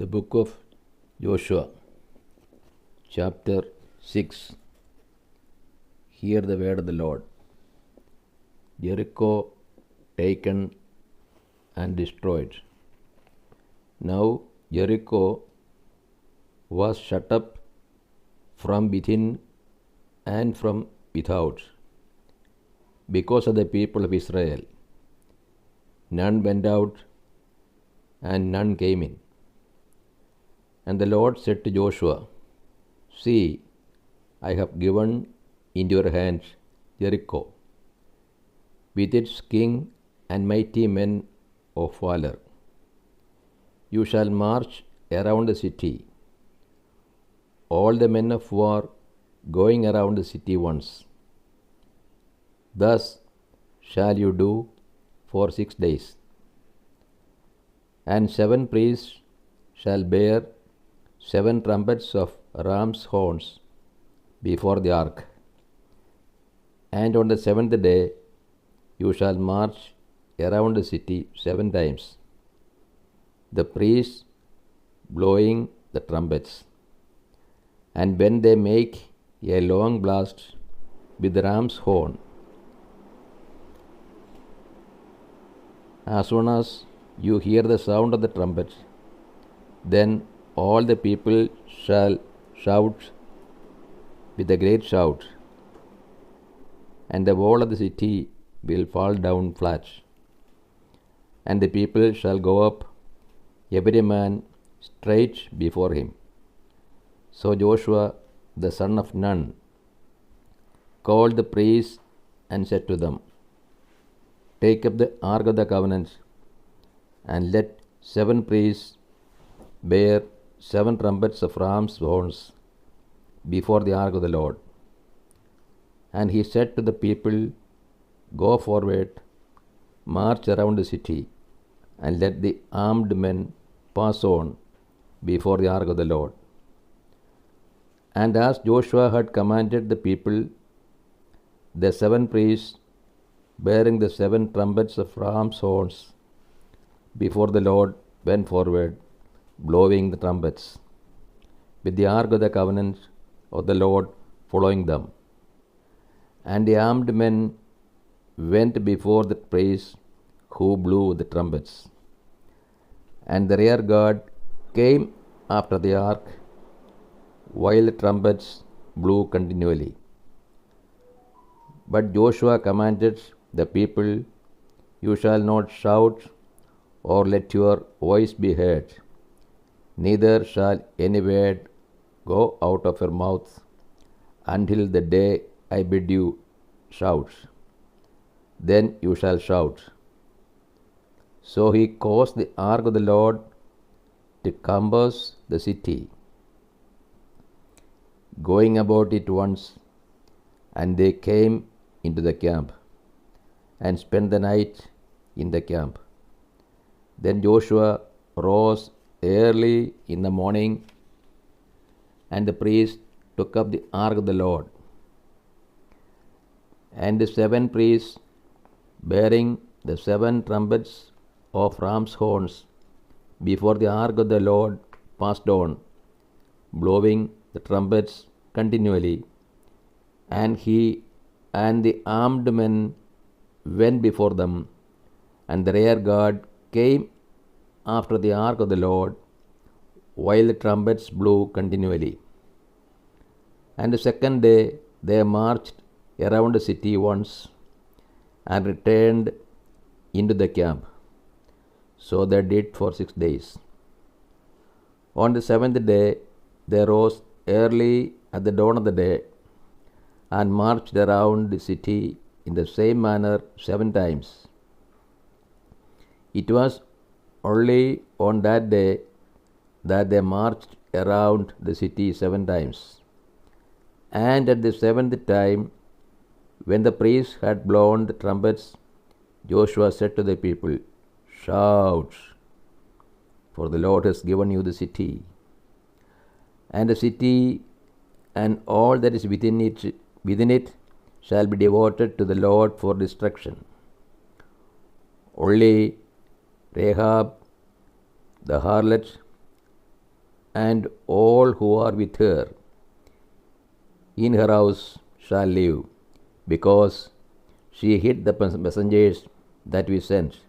The book of Joshua, chapter 6. Hear the word of the Lord. Jericho taken and destroyed. Now Jericho was shut up from within and from without because of the people of Israel. None went out and none came in. And the Lord said to Joshua, See, I have given into your hands Jericho, with its king and mighty men of valor. You shall march around the city, all the men of war going around the city once. Thus shall you do for 6 days. And 7 priests shall bear 7 trumpets of ram's horns before the ark. And on the 7th day you shall march around the city 7 times, the priests blowing the trumpets. And when they make a long blast with the ram's horn, as soon as you hear the sound of the trumpet, then all the people shall shout with a great shout, and the wall of the city will fall down flat, and the people shall go up, every man straight before him. So Joshua the son of Nun called the priests and said to them, Take up the ark of the covenant, and let 7 priests bear 7 trumpets of ram's horns before the ark of the Lord. And he said to the people, Go forward, march around the city, and let the armed men pass on before the ark of the Lord. And as Joshua had commanded the people, the 7 priests bearing the 7 trumpets of ram's horns before the Lord went forward, blowing the trumpets, with the ark of the covenant of the Lord following them. And the armed men went before the priests who blew the trumpets. And the rear guard came after the ark, while the trumpets blew continually. But Joshua commanded the people, You shall not shout or let your voice be heard, neither shall any word go out of your mouth until the day I bid you shout. Then you shall shout. So he caused the ark of the Lord to compass the city, going about it once, and they came into the camp and spent the night in the camp. Then Joshua rose early in the morning, and the priests took up the ark of the Lord. And the 7 priests bearing the 7 trumpets of ram's horns before the ark of the Lord passed on, blowing the trumpets continually. And he and the armed men went before them, and the rear guard came after the ark of the Lord, while the trumpets blew continually. And the 2nd day they marched around the city once, and returned into the camp. So they did for 6 days. On the 7th day they rose early at the dawn of the day, and marched around the city in the same manner 7 times. It was only on that day that they marched around the city 7 times. And at the 7th time, when the priests had blown the trumpets, Joshua said to the people, Shout, for the Lord has given you the city. And the city and all that is within it shall be devoted to the Lord for destruction. Only Rahab the harlot and all who are with her in her house shall live, because she hid the messengers that we sent.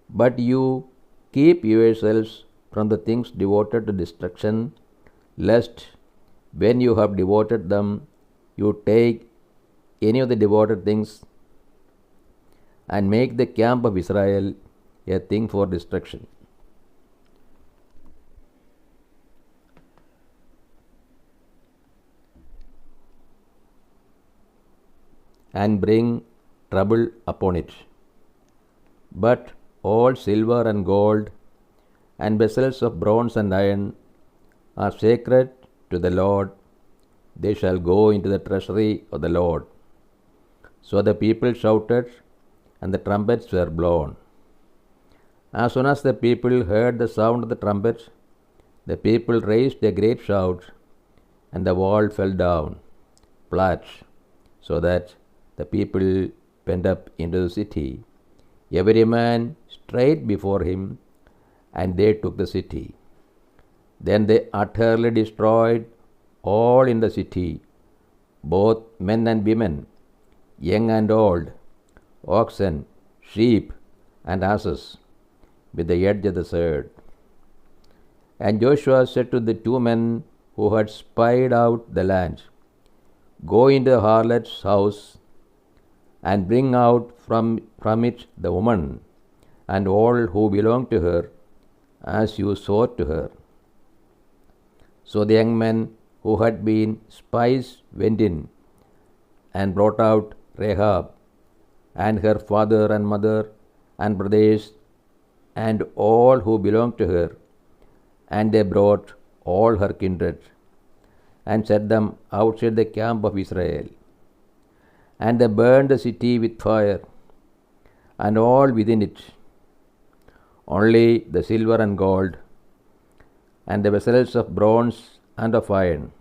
But you keep yourselves from the things devoted to destruction, lest when you have devoted them, you take any of the devoted things and make the camp of Israel a thing for destruction. And bring trouble upon it. But all silver and gold and vessels of bronze and iron are sacred to the Lord. They shall go into the treasury of the Lord. So the people shouted, and the trumpets were blown. As soon as the people heard the sound of the trumpet, the people raised a great shout, and the wall fell down flat, so that the people went up into the city, every man straight before him, and they took the city. Then they utterly destroyed all in the city, both men and women, young and old, oxen, sheep, and asses, with the edge of the sword. And Joshua said to the two men who had spied out the land, Go into the harlot's house, and bring out from it the woman and all who belong to her, as you saw to her. So the young men who had been spies went in and brought out Rahab and her father and mother and brothers and all who belonged to her, and they brought all her kindred and set them outside the camp of Israel. And they burned the city with fire, and all within it. Only the silver and gold, and the vessels of bronze and of iron,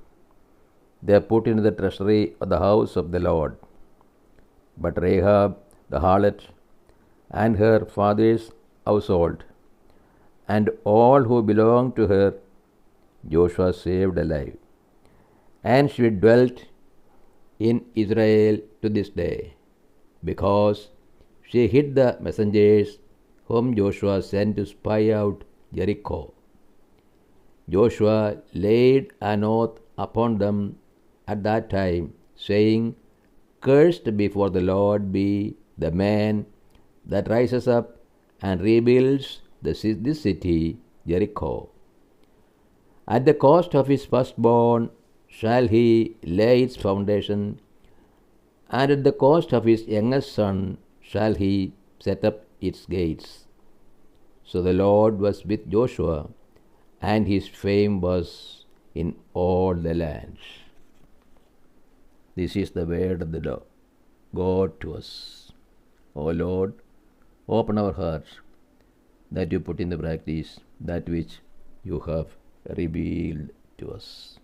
they put into the treasury of the house of the Lord. But Rahab the harlot, and her father's household, and all who belonged to her, Joshua saved alive. And she dwelt in Israel to this day, because she hid the messengers whom Joshua sent to spy out Jericho. Joshua laid an oath upon them at that time, saying, Cursed before the Lord be the man that rises up and rebuilds this city, Jericho. At the cost of his firstborn shall he lay its foundation, and at the cost of his youngest son shall he set up its gates. So the Lord was with Joshua, and his fame was in all the land. This is the word of the Lord, God to us. O Lord, open our hearts, that you put in the practice that which you have revealed to us.